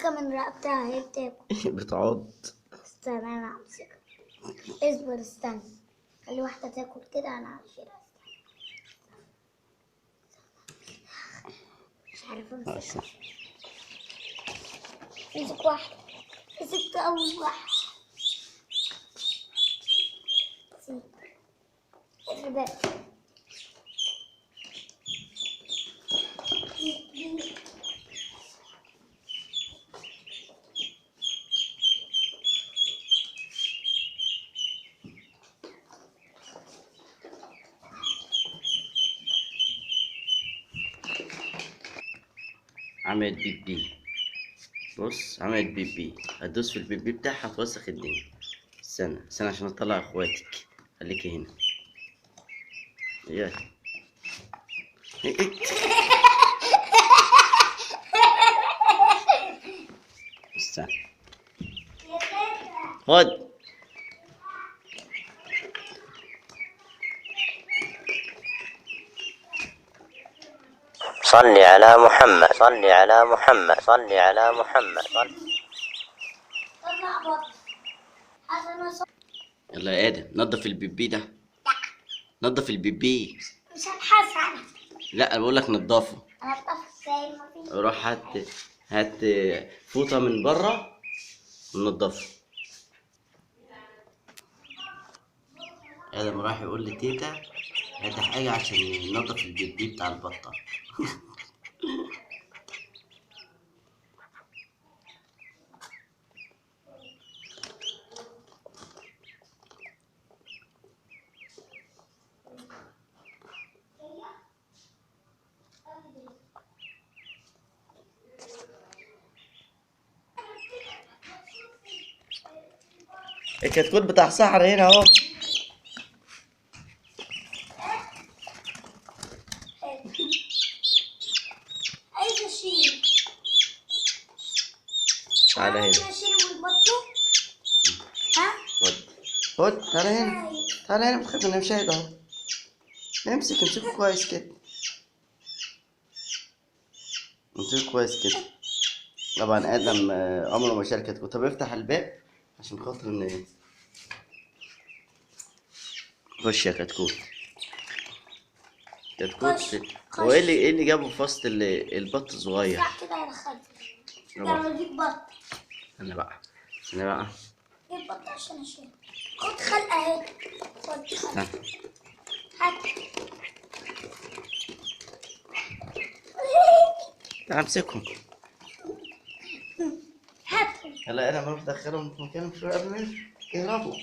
ماسكة من رقبتها هي بتاكل. بتعض. استنى انا امسكها. اصبر استنى. خلي واحدة تاكل كده انا هشيلها. مش عارفة امسكها. امسك واحدة. مسكت أول واحدة. الرباط. عملت بيبي. بص عملت بيبي، هتدوس في البيبي بتاعها توسخ الدنيا. استنى عشان اطلع اخواتك. خليكي هنا. يا استنى. خد. صل على محمد، صل على محمد، صل على محمد. طلع بطل. يلا يا ادم نضف البيبي ده. نضف البيبي. مش هبحث عنها. لا بقول لك نضفه. انا بطفي زي ما في. روح هات فوطه من بره ونضفه. ادم راح يقول لتيتا هات حاجه عشان ينضف البيبي بتاع البطه. الكتكوت بتاع سحر هنا اهو. عايز اشيل. تعالى هنا. اشيل والبطه. ها؟ خد تعالى هنا. تعالى هنا بتخاف من المشاهد اهو. امسكه كويس كده. امسكه كويس كده. طبعا ادم عمره ما شال كتكوت. طب افتح الباب عشان خاطر ان خش يا كتكوت. كتكوت. هو ايه اللي جابه في وسط البط الصغير؟ كده يا خالتي. يلا نجيب بط. انا بقى جيب بط عشان اشيل. خد خلقه اهي. خد خلقه. هات. تعال امسكهم. هاتهم. يلا انا بروح ادخلهم في مكانهم شويه قبل ما يهربوا.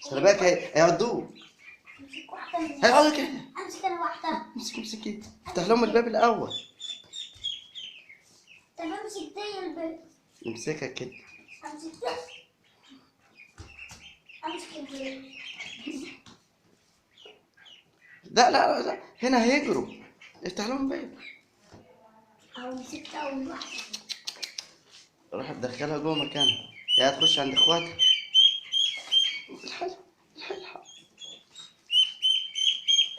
خلي بالك هيعضوك. امسك واحده من هيقعدوا كده. امسك انا واحده. امسكي افتح لهم الباب الاول. طب امسك زي البيت. امسكها كده. امسك ده. امسك البيت. لا هنا هيجروا. افتح لهم باب. اهو مسكت اول واحده. روح تدخلها جوه مكانها. يا هتخش عند اخواتها. الحق.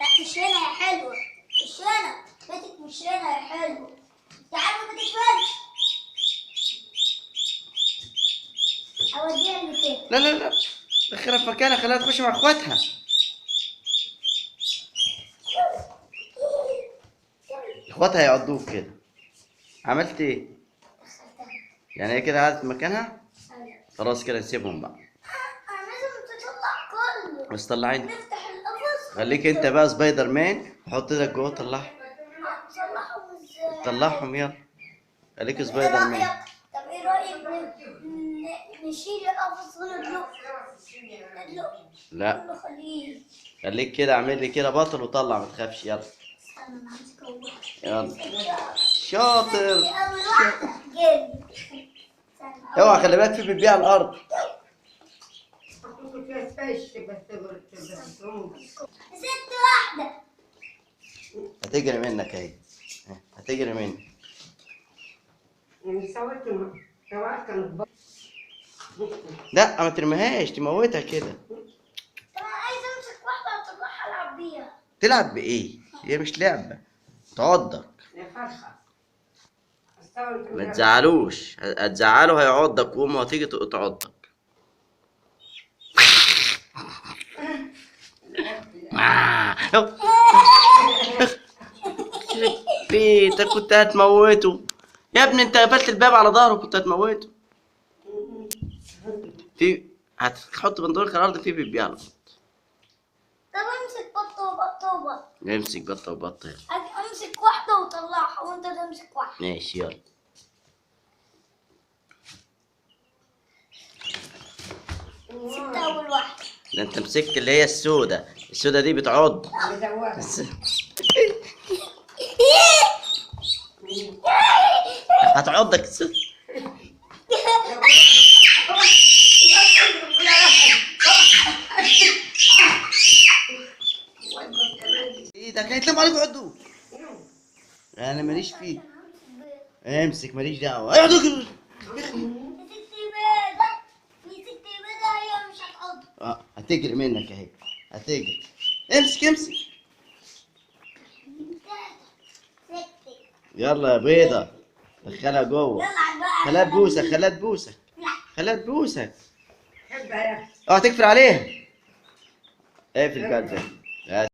لا مش هنا يا حلوه. مش هنا. بيتك مش هنا يا حلوه. انت عارفه بيتك فين؟ اوديها اللي فين؟ لا دخلها في مكانها. خليها تخش مع اخواتها. اخواتها هيعضوك كده. عملت ايه؟ يعني هي كده قعدت في مكانها. خلاص كده نسيبهم بقى. لازم تطلع كله. بس طلعين. نفتح القفص. خليك انت بقى سبايدر مان وحط ايدك جوه طلعهم. نطلعهم ازاي؟ طلعهم يلا. خليك ايه سبايدر مان. رايك؟ طب ايه رايك نشيل القفص وندلق؟ لا كله خليه. خليك كده اعمل لي كده بطل وطلع ما تخافش. يلا استنى انا همسك اول واحده. يلا شاطر. اول واحده جري. اوعى خلي بالك في بيبي على الارض. ست واحده. هتجري منك اهي. هتجري منك. لا ما ترميهاش تموتها كده. طب انا عايزه امسك واحده واطلعها العب بيها. تلعب بايه؟ هي مش لعبه. تعضك. ما تزعلوش، هتزعله هيعضك وامه هتيجي تعضك. يخرب بيتك كنت هتموته يا ابني، انت قفلت الباب على ظهره كنت هتموته. هتحط بندقية على الارض، في بيبي على الارض. طب امسك بطة وبطة وبطة. امسك بطه وبطه. امسك واحدة وطلعها وانت تمسك واحدة. ماشي يلا. مسكت اول واحدة. ده انت مسكت اللي هي السودة، السودة دي بتعض. هتعضك السودة. ايه ده هيتلم عليك عضو. انا ماليش فيه. امسك ماليش دعوة. مسكت بيضة. مسكت بيضة هي مش هتعض. هتجري منك اهي، هتجري. امسك امسك. يلا يا بيضة دخلها جوه. يلا بقى. خليها تبوسك، خليها تبوسك، لا. خليها تبوسك. تقفل عليها. اقفل الباب ده.